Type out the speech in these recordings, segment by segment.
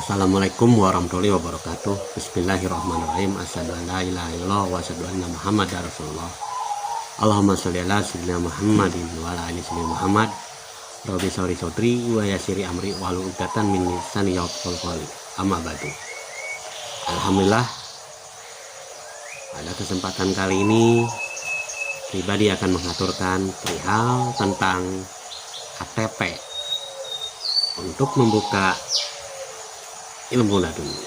Assalamualaikum warahmatullahi wabarakatuh. Bismillahirrahmanirrahim. Asyhadu an la ilaha illallah wa asyhadu anna Muhammadar Rasulullah. Allahumma sholli ala sayyidina Muhammadin wa ala ali sayyidina Muhammad. Rabbi sawri sodri wa yassiri amri wahlul 'uqdatam min lisani yafqahu qawli. Amma ba'du. Alhamdulillah, pada kesempatan kali ini pribadi akan mengaturkan perihal tentang KTP untuk membuka ilmu laduni,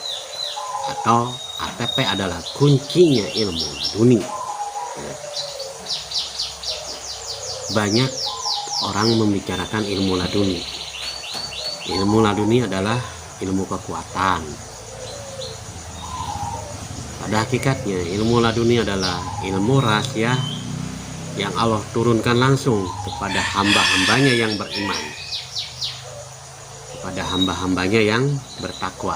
atau KTP adalah kuncinya ilmu laduni. Banyak orang membicarakan ilmu laduni. Ilmu laduni adalah ilmu kekuatan. Pada hakikatnya ilmu laduni adalah ilmu rahasia yang Allah turunkan langsung kepada hamba-hambanya yang beriman, kepada hamba-hambanya yang bertakwa,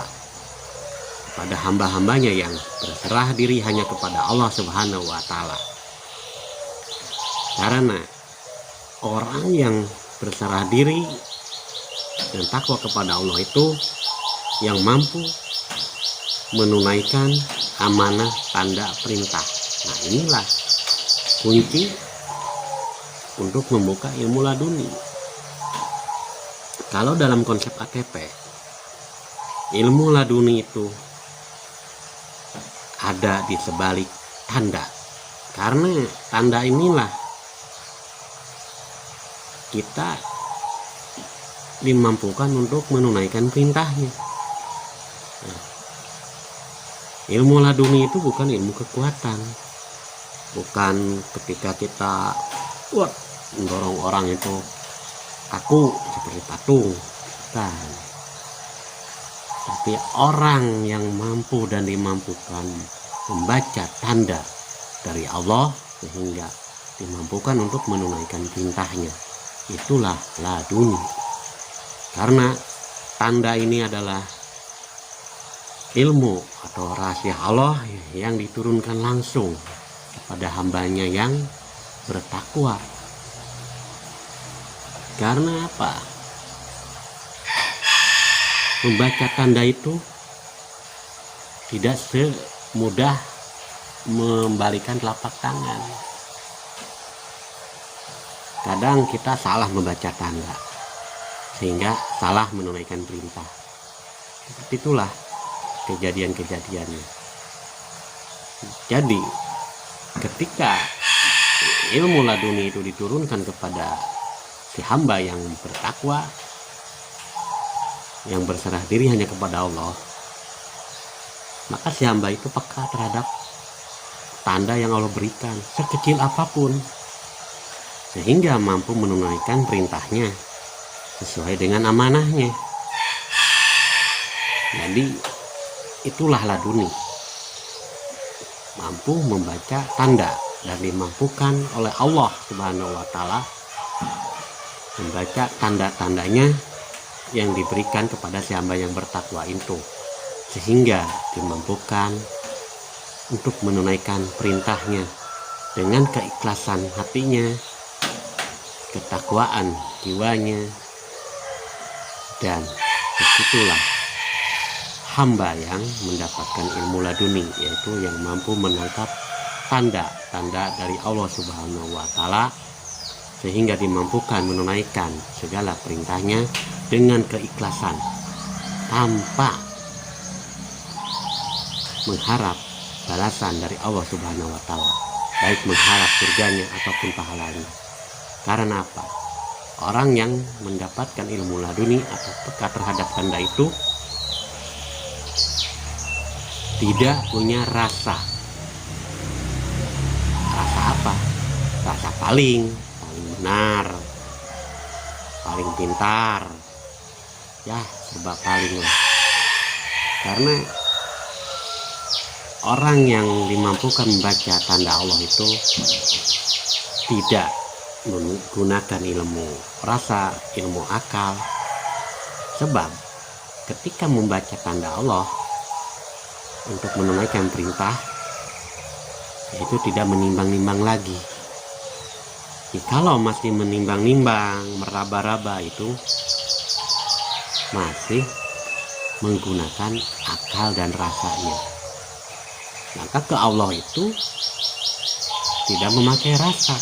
kepada hamba-hambanya yang berserah diri hanya kepada Allah Subhanahu wa Ta'ala. Karena orang yang berserah diri dan takwa kepada Allah itu yang mampu menunaikan amanah tanda perintah. Nah, inilah kunci untuk membuka ilmu laduni. Kalau dalam konsep KTP, ilmu laduni itu ada di sebalik tanda. Karena tanda inilah kita dimampukan untuk menunaikan perintahnya. Nah, ilmu laduni itu bukan ilmu kekuatan. Bukan ketika kita mendorong orang itu kaku seperti patung, bukan. Tapi orang yang mampu dan dimampukan membaca tanda dari Allah sehingga dimampukan untuk menunaikan perintahnya, itulah laduni. Karena tanda ini adalah ilmu atau rahasia Allah yang diturunkan langsung kepada hambanya yang bertakwa. Karena apa? Membaca tanda itu tidak semudah membalikan telapak tangan. Kadang kita salah membaca tanda sehingga salah menunaikan perintah. Seperti itulah kejadian-kejadiannya. Jadi ketika ilmu laduni itu diturunkan kepada si hamba yang bertakwa, yang berserah diri hanya kepada Allah, maka si hamba itu peka terhadap tanda yang Allah berikan sekecil apapun, sehingga mampu menunaikan perintahnya sesuai dengan amanahnya. Jadi itulah laduni, mampu membaca tanda dan dimampukan oleh Allah Subhanahu wa Ta'ala membaca tanda-tandanya yang diberikan kepada si hamba yang bertakwa itu, sehingga dimampukan untuk menunaikan perintahnya dengan keikhlasan hatinya, ketakwaan jiwanya, dan disitulah hamba yang mendapatkan ilmu laduni, yaitu yang mampu menangkap tanda-tanda dari Allah Subhanahu wa Ta'ala sehingga dimampukan menunaikan segala perintahnya dengan keikhlasan tanpa mengharap balasan dari Allah Subhanahu wa Ta'ala, baik mengharap surganya ataupun pahalanya. Karena apa? Orang yang mendapatkan ilmu laduni atau peka terhadap tanda itu tidak punya rasa apa? Rasa paling benar, paling pintar, ya serba paling lah. Karena orang yang dimampukan membaca tanda Allah itu tidak menggunakan ilmu rasa, ilmu akal. Sebab ketika membaca tanda Allah untuk menunaikan perintah, itu tidak menimbang-nimbang lagi. Kalau masih menimbang-nimbang, meraba-raba, itu masih menggunakan akal dan rasanya. Maka ke Allah itu tidak memakai rasa,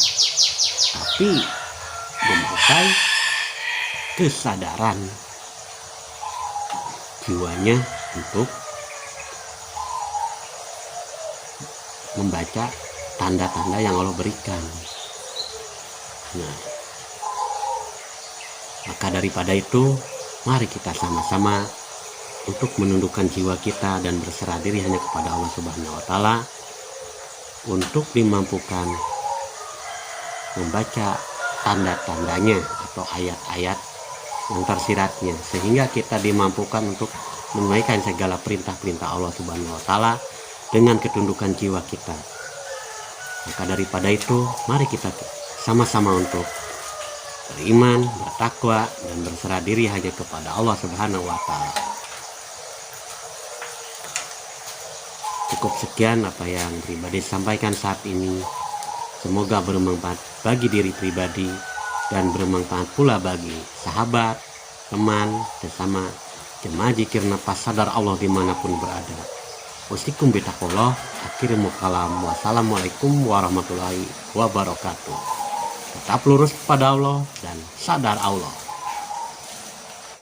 tapi memakai kesadaran jiwanya untuk membaca tanda-tanda yang Allah berikan. Nah, maka daripada itu, mari kita sama-sama untuk menundukkan jiwa kita dan berserah diri hanya kepada Allah Subhanahu wa Ta'ala, untuk dimampukan membaca tanda-tandanya atau ayat-ayat yang tersiratnya, sehingga kita dimampukan untuk menunaikan segala perintah-perintah Allah Subhanahu wa Ta'ala dengan ketundukan jiwa kita. Maka daripada itu, mari kita sama-sama untuk beriman, bertakwa, dan berserah diri hanya kepada Allah Subhanahu wa Ta'ala. Cukup sekian apa yang pribadi sampaikan saat ini. Semoga bermanfaat bagi diri pribadi dan bermanfaat pula bagi sahabat, teman, sesama jemaah zikir nafas sadar Allah dimanapun berada. Wassalamualaikum bitaqullah. Akhirul kalam. Wassalamualaikum warahmatullahi wabarakatuh. Tetap lurus kepada Allah dan sadar Allah.